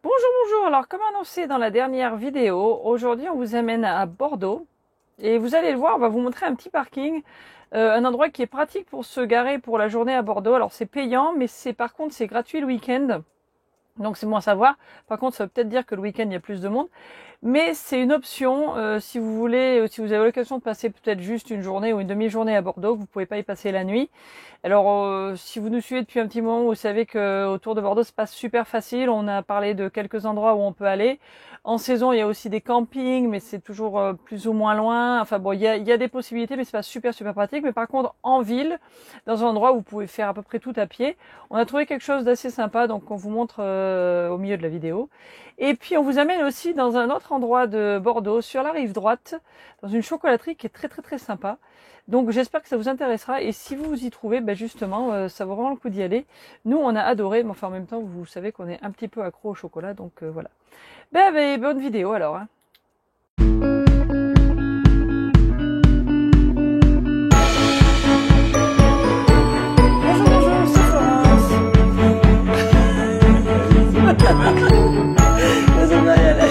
Bonjour, bonjour. Alors, comme annoncé dans la dernière vidéo, aujourd'hui on vous amène à Bordeaux et vous allez le voir, on va vous montrer un petit parking, un endroit qui est pratique pour se garer pour la journée à Bordeaux. Alors c'est payant, mais par contre c'est gratuit le week-end. Donc c'est bon à savoir. Par contre, ça veut peut-être dire que le week-end il y a plus de monde. Mais c'est une option si vous voulez, si vous avez l'occasion de passer peut-être juste une journée ou une demi-journée à Bordeaux, que vous pouvez pas y passer la nuit. Alors si vous nous suivez depuis un petit moment, vous savez que autour de Bordeaux, c'est pas super facile. On a parlé de quelques endroits où on peut aller. En saison, il y a aussi des campings, mais c'est toujours plus ou moins loin. Enfin bon, il y a des possibilités, mais c'est pas super pratique. Mais par contre, en ville, dans un endroit où vous pouvez faire à peu près tout à pied, on a trouvé quelque chose d'assez sympa, donc on vous montre au milieu de la vidéo. Et puis on vous amène aussi dans un autre endroit de Bordeaux, sur la rive droite, dans une chocolaterie qui est très sympa. Donc j'espère que ça vous intéressera, et si vous vous y trouvez, ben justement, ça vaut vraiment le coup d'y aller. Nous on a adoré, mais enfin en même temps vous savez qu'on est un petit peu accro au chocolat, donc voilà. Bonne vidéo alors. Hein. Bonjour, c'est Florence. On va y aller.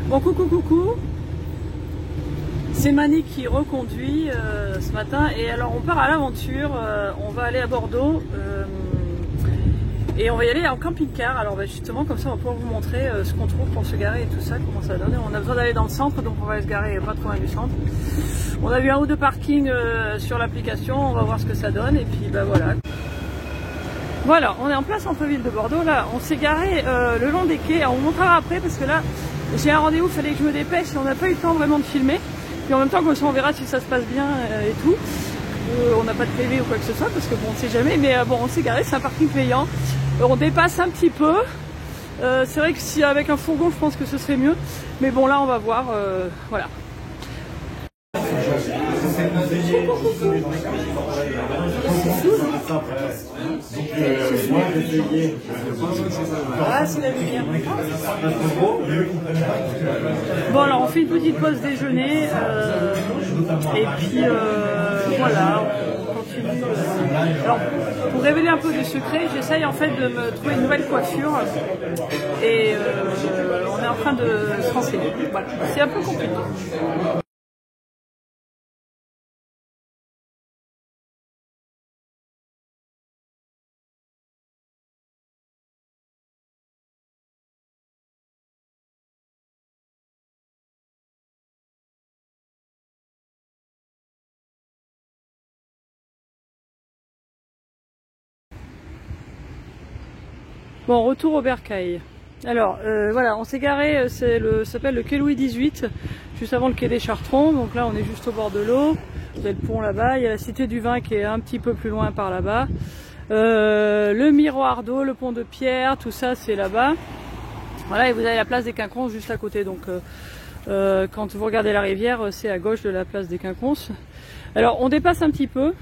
Bon, coucou, c'est Mani qui reconduit ce matin, et alors on part à l'aventure, on va aller à Bordeaux et on va y aller en camping-car. Alors justement, comme ça on va pouvoir vous montrer ce qu'on trouve pour se garer et tout ça, comment ça donne. On a besoin d'aller dans le centre, donc on va se garer pas trop loin du centre. On a vu un ou deux parkings sur l'application, on va voir ce que ça donne, et puis voilà. Voilà, on est en plein centre-ville de Bordeaux, là on s'est garé le long des quais. Alors, on vous montrera après parce que là j'ai un rendez-vous, il fallait que je me dépêche et on n'a pas eu le temps vraiment de filmer. Puis en même temps, comme ça on verra si ça se passe bien et tout. On n'a pas de PV ou quoi que ce soit parce que bon on sait jamais, mais bon on s'est garé, c'est un parking payant. On dépasse un petit peu. C'est vrai que si avec un fourgon je pense que ce serait mieux. Mais bon là on va voir, voilà. Ah, c'est la lumière. Bon, alors on fait une petite pause déjeuner et puis voilà, on continue. Alors, pour révéler un peu de secret, j'essaye en fait de me trouver une nouvelle coiffure et on est en train de se renseigner. Voilà, c'est un peu compliqué. Bon, retour au bercail. Alors, voilà, on s'est garé, ça s'appelle le quai Louis XVIII, juste avant le quai des Chartrons. Donc là, on est juste au bord de l'eau. Vous avez le pont là-bas. Il y a la Cité du Vin qui est un petit peu plus loin par là-bas. Le miroir d'eau, le pont de Pierre, tout ça, c'est là-bas. Voilà, et vous avez la place des Quinconces juste à côté. Donc, quand vous regardez la rivière, c'est à gauche de la place des Quinconces. Alors, on dépasse un petit peu.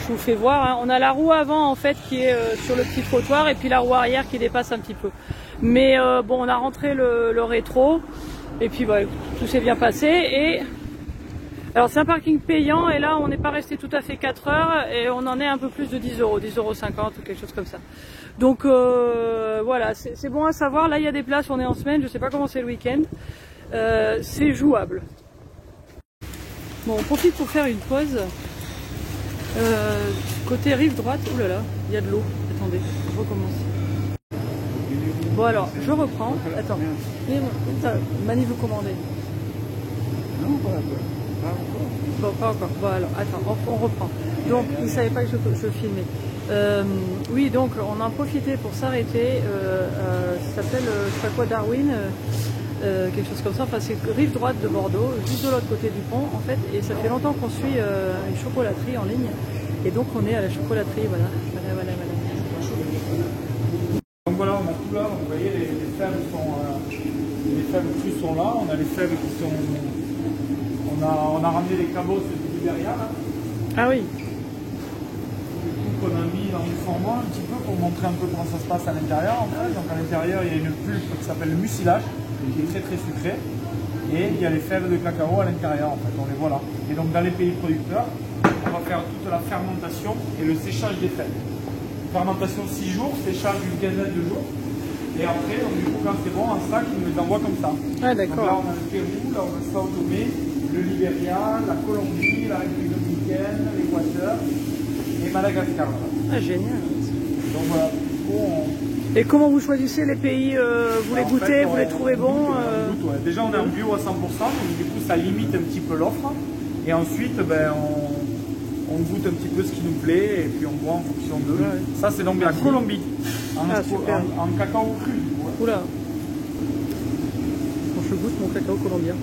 Je vous fais voir, hein. On a la roue avant en fait qui est sur le petit trottoir et puis la roue arrière qui dépasse un petit peu. Mais bon, on a rentré le rétro et puis voilà, tout s'est bien passé. Et alors c'est un parking payant et là on n'est pas resté tout à fait 4 heures et on en est un peu plus de 10 €, 10,50 € ou quelque chose comme ça. Donc voilà, c'est bon à savoir. Là il y a des places, on est en semaine, je sais pas comment c'est le week-end. C'est jouable. Bon, on profite pour faire une pause. Côté rive droite, oulala, il y a de l'eau. Attendez, je recommence. Bon alors, je reprends. Attends, Mani vous commandez. Non, pas encore. Bon, pas encore. Bon alors, attends, on reprend. Donc, il ne savait pas que je filmais. Oui, donc on a profité pour s'arrêter. Ça s'appelle, je sais pas quoi, Darwin. Quelque chose comme ça, enfin c'est rive droite de Bordeaux, juste de l'autre côté du pont en fait, et ça fait longtemps qu'on suit une chocolaterie en ligne, et donc on est à la chocolaterie, voilà. Donc voilà, on a tout là, vous voyez les fèves sont, les fèves crues sont là, on a les fèves qui sont, on On a ramené les cabots du Liberia, là. Ah oui. Du coup, qu'on a mis dans le format un petit peu pour montrer un peu comment ça se passe à l'intérieur. En fait. Donc à l'intérieur, il y a une pulpe qui s'appelle le mucilage, qui est très très sucré. Et il y a les fèves de cacao à l'intérieur, en fait, on les voit là. Et donc dans les pays producteurs, on va faire toute la fermentation et le séchage des fèves. Fermentation 6 jours, séchage d'une quinzaine de jours. Et après, donc, du coup, quand c'est bon, en sac, ils nous les envoient comme ça. Ah Donc là, d'accord. on a le Pérou, là, on a Sao Tomé, le Libéria, la Colombie, la République dominicaine, l'Équateur et Madagascar. Voilà. Ah génial. Donc voilà, du coup, Et comment vous choisissez les pays, vous les en goûtez, fait, vous les trouvez bons on goûte, ouais. Déjà, on est en bio à 100%, donc du coup, ça limite un petit peu l'offre. Et ensuite, ben, on goûte un petit peu ce qui nous plaît et puis on boit en fonction d'eux. Ouais. Ça, c'est donc la Colombie, super. en cacao cru. Du coup, ouais. Oula. Quand je goûte mon cacao colombien.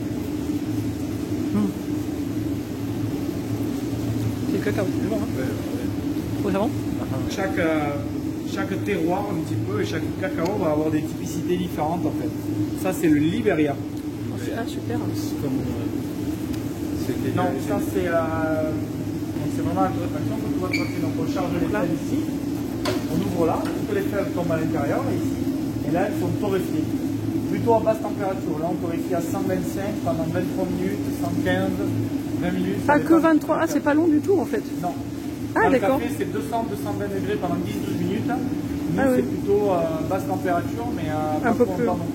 C'est le cacao. C'est bon, hein. Oh, c'est bon? Chaque terroir un petit peu et chaque cacao va avoir des typicités différentes en fait. Ça c'est le Libéria. Ah super. Non, ça c'est vraiment la torréfaction que tu vas traiter. Donc on charge les fèves ici, on ouvre là, toutes les fèves tombent à l'intérieur ici, et là elles sont torréfiées. Plutôt à basse température. Là on torréfie à 125 pendant 23 minutes, 115, 20 minutes. Ah que 23, ah c'est pas long du tout en fait. Non. Ah Le d'accord. café c'est 200-220 degrés pendant 10-12 minutes. Nous Ah, c'est oui. plutôt basse température mais Un pas peu trop plus. longtemps.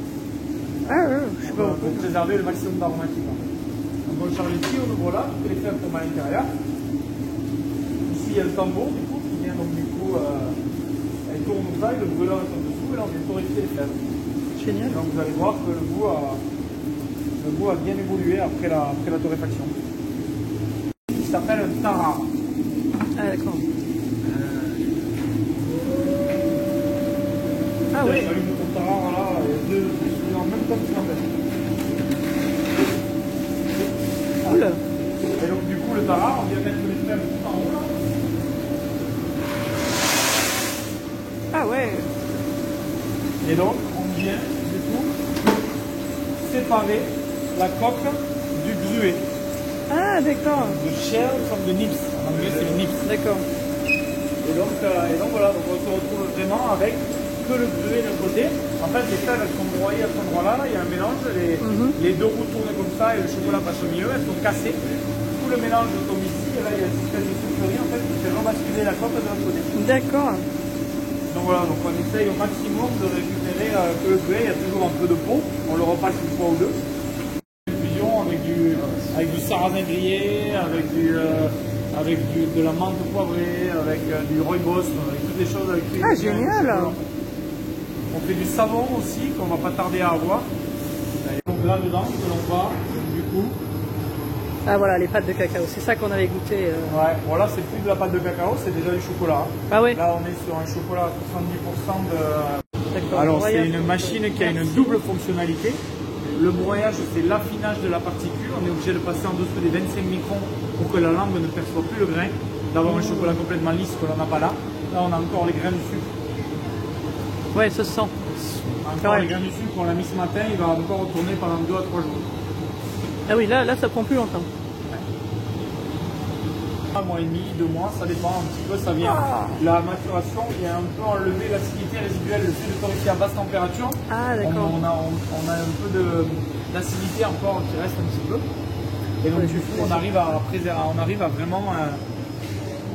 Ah ouais, je sais pas. Pour préserver le maximum d'aromatique. En fait. Donc on charge ici, on ouvre là, toutes les fèves tombent à l'intérieur. Ici il y a le tambour du coup qui vient donc du coup elle tourne comme ça et le brûleur est en dessous et là on vient torréfier les fèves. Génial. Et donc vous allez voir que le goût a bien évolué après la torréfaction. Il s'appelle un tarare. Ah d'accord. Ah ouais. J'allume ton tarare là, et deux en même temps que tu l'embêtes. Oula. Et donc du coup le tarare, on vient mettre les fèves tout en haut là. Ah ouais. Et donc on vient du coup séparer la coque du gruet. Ah d'accord. De shell comme de nips. En anglais c'est le nips. D'accord. Et donc voilà, donc on se retrouve vraiment avec que le gruet d'un côté. En fait les fèves elles sont broyées à cet endroit-là, il y a un mélange, les deux roues tournent comme ça et le chocolat passe au milieu, elles sont cassées. Tout le mélange tombe ici et là il y a une système de sucrerie en fait qui fait rebasculer la coque de l'autre côté. D'accord. Donc voilà, donc on essaye au maximum de récupérer que le gruet, il y a toujours un peu de peau, on le repasse une fois ou deux. Une fusion avec du sarrasin grillé, avec de la menthe poivrée, avec du rooibos, avec toutes les choses avec Ah génial. On fait du savon aussi qu'on va pas tarder à avoir. Et donc là dedans que l'on va du coup. Ah voilà les pâtes de cacao, c'est ça qu'on avait goûté. Ouais, bon là c'est plus de la pâte de cacao, c'est déjà du chocolat. Ah ouais. Là on est sur un chocolat à 70% de. D'accord. Alors c'est Broyage. une machine qui a une double fonctionnalité. Le broyage c'est l'affinage de la particule, on est obligé de passer en dessous des 25 microns pour que la langue ne perçoive plus le grain, d'avoir un chocolat complètement lisse que l'on n'a pas là. Là on a encore les grains de sucre. Ouais, ça se sent. Encore les grains de sucre, on l'a mis ce matin, il va encore retourner pendant 2 à 3 jours. Ah oui, là ça prend plus longtemps. Un mois et demi, 2 mois, ça dépend un petit peu, ça vient. La maturation vient un peu enlever l'acidité résiduelle, le fait de torréfier à basse température. Ah d'accord. On a un peu d'acidité encore qui reste un petit peu. Et donc du coup, on arrive à vraiment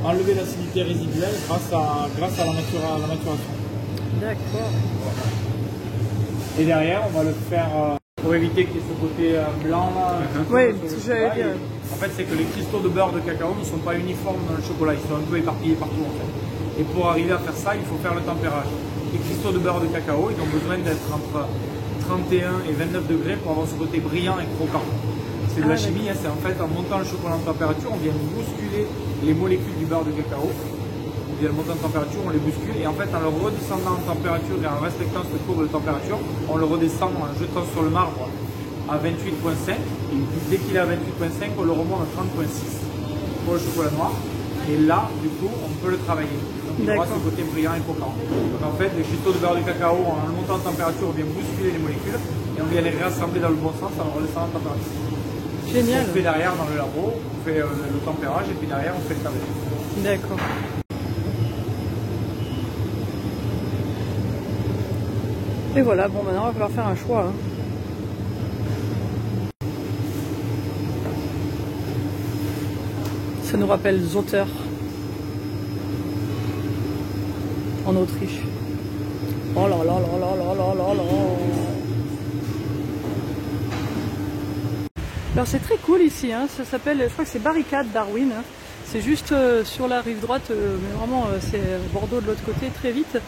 enlever l'acidité résiduelle grâce à la maturation. D'accord. Et derrière, on va le faire pour éviter qu'il y ait ce côté blanc là. Oui, sur le c'est ce que j'allais chocolat. dire. En fait, c'est que les cristaux de beurre de cacao ne sont pas uniformes dans le chocolat, ils sont un peu éparpillés partout en fait. Et pour arriver à faire ça, il faut faire le tempérage. Les cristaux de beurre de cacao, ils ont besoin d'être entre 31 et 29 degrés pour avoir ce côté brillant et croquant. C'est de la chimie, hein, c'est en fait en montant le chocolat en température, on vient bousculer les molécules du beurre de cacao. On vient le monter en température, on les bouscule et en fait en le redescendant en température et en respectant cette courbe de température, on le redescend en jetant sur le marbre à 28,5 et dès qu'il est à 28,5 on le remonte à 30,6 pour le chocolat noir et là du coup on peut le travailler. Donc il aura ce côté brillant et croquant. Donc en fait les cristaux de beurre de cacao en le montant en température on vient bousculer les molécules et on vient les réassembler dans le bon sens en le redescendant en température. Génial. On fait derrière dans le labo, on fait le tempérage et puis derrière on fait le tablette. D'accord. Et voilà, bon maintenant il va falloir faire un choix. Hein. Ça nous rappelle Zotter en Autriche. Oh là là là là là là là là. Alors c'est très cool ici, hein. Ça s'appelle, je crois que c'est Barricade Darwin. Hein. C'est juste sur la rive droite, mais vraiment c'est Bordeaux de l'autre côté, très vite.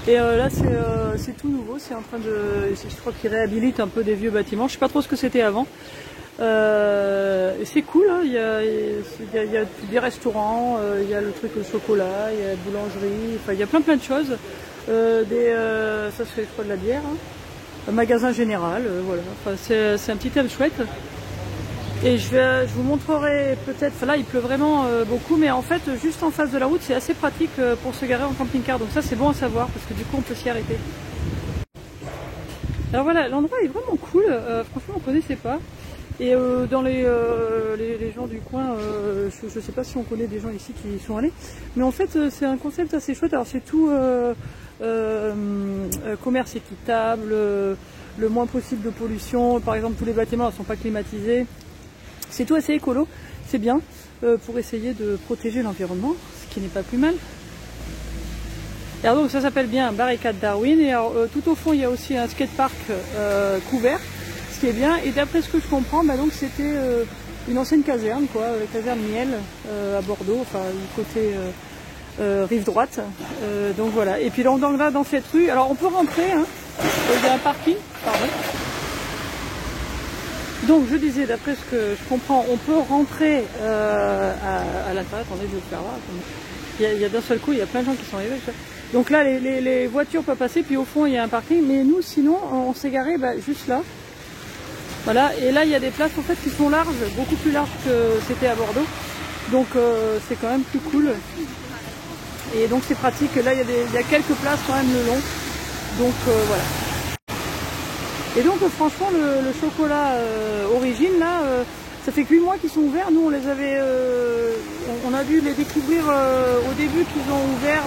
Et là c'est tout nouveau, c'est en train de, je crois qu'ils réhabilitent un peu des vieux bâtiments. Je sais pas trop ce que c'était avant. C'est cool, hein. Il y a des restaurants, il y a le truc au chocolat, il y a la boulangerie, enfin il y a plein de choses. Ça c'est je crois de la bière, hein. Un magasin général, voilà. Enfin, c'est un petit thème chouette. Et je vous montrerai peut-être, enfin là il pleut vraiment beaucoup, mais en fait juste en face de la route c'est assez pratique pour se garer en camping-car, donc ça c'est bon à savoir parce que du coup on peut s'y arrêter. Alors voilà, l'endroit est vraiment cool, franchement on ne connaissait pas. Et dans les gens du coin, je ne sais pas si on connaît des gens ici qui y sont allés, mais en fait c'est un concept assez chouette. Alors c'est tout commerce équitable, le moins possible de pollution, par exemple tous les bâtiments ne sont pas climatisés. C'est tout assez écolo, c'est bien pour essayer de protéger l'environnement, ce qui n'est pas plus mal. Et alors donc ça s'appelle bien Barricade Darwin, et alors, tout au fond il y a aussi un skatepark couvert, ce qui est bien, et d'après ce que je comprends, bah, donc c'était une ancienne caserne, quoi, caserne Miel à Bordeaux, enfin côté rive droite, donc voilà. Et puis donc là dans cette rue, alors on peut rentrer, hein, il y a un parking, pardon. Donc je disais, d'après ce que je comprends, on peut rentrer à l'intérieur. Attendez, je vais le faire là. Il y a d'un seul coup, il y a plein de gens qui sont arrivés. Donc là, les voitures peuvent passer, puis au fond, il y a un parking. Mais nous, sinon, on s'est garé juste là. Voilà, et là, il y a des places en fait qui sont larges, beaucoup plus larges que c'était à Bordeaux. Donc c'est quand même plus cool. Et donc c'est pratique. Là, il y a quelques places quand même le long. Donc voilà. Et donc franchement le chocolat origine là, ça fait que 8 mois qu'ils sont ouverts. Nous on les avait, on a dû les découvrir au début qu'ils ont ouvert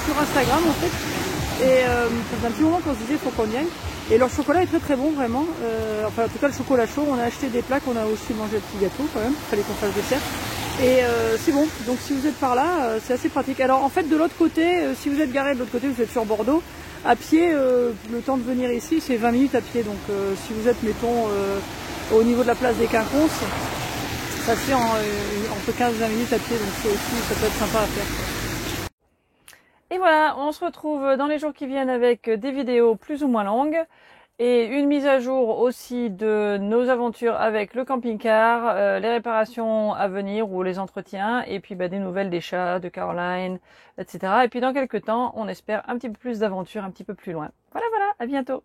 sur Instagram en fait. Et ça fait un petit moment qu'on se disait faut qu'on y aille. Et leur chocolat est très très bon vraiment. Enfin en tout cas le chocolat chaud, on a acheté des plaques, on a aussi mangé le petit gâteau quand même, il fallait qu'on fasse dessert. Et c'est bon, donc si vous êtes par là, c'est assez pratique. Alors en fait de l'autre côté, si vous êtes garé de l'autre côté, vous êtes sur Bordeaux. À pied, le temps de venir ici, c'est 20 minutes à pied. Donc si vous êtes, mettons, au niveau de la place des Quinconces, ça se fait entre 15 et 20 minutes à pied. Donc ça aussi, ça peut être sympa à faire. Et voilà, on se retrouve dans les jours qui viennent avec des vidéos plus ou moins longues. Et une mise à jour aussi de nos aventures avec le camping-car, les réparations à venir ou les entretiens, et puis des nouvelles des chats, de Caroline, etc. Et puis dans quelques temps, on espère un petit peu plus d'aventures un petit peu plus loin. Voilà, à bientôt.